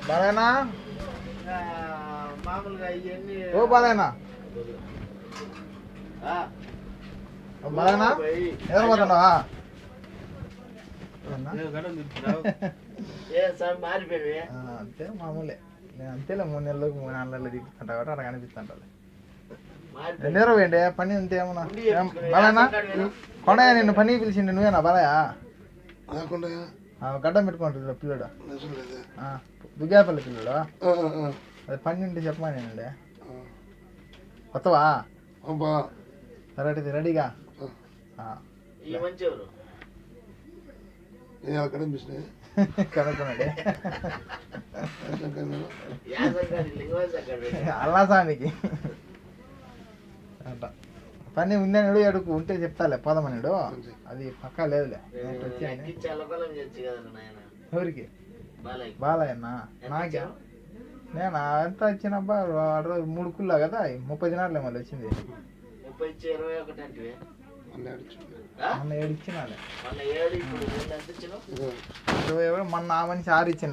బాలేనా మామూలుగా ఇవన్నీ ఓ బాలేనా బాలేనా నిద్రపోతున్నావా మారిపోయి అంతే మామూలే నేను అంతేలే 3 నెలలకు 3 నెలలు తిప్పుతుంటా కాబట్టి అలా కనిపిస్తుంటా నిద్రపోయిండే పని అంతే ఏమన్నా బాలేనా కొండయ్య నిన్ను పని పిలిచిండి నువ్వేనా బాలయ్య గడ్డం పెట్టుకుంటాడు పిల్లడు దుగ్గాపల్లి పిల్లడు అది పని ఉంటే చెప్పమా నేనండి కొత్తవా సరే రెడీగా కనుక్కున్నాడే అల్లాసానికి అంట పని ఉందని అడుగు ఉంటే చెప్తాలే పోదామన్నాడు అది పక్కా లేదులే ఎవరికి బాలయ్యన్నా నాకే నేను ఎంత వచ్చినబ్బా 3 కుల్లా కదా 30 దినాలే మళ్ళీ వచ్చింది మొన్న 7 ఇచ్చినాలే 20 మొన్న ఆ మనిషి 6 ఇచ్చింది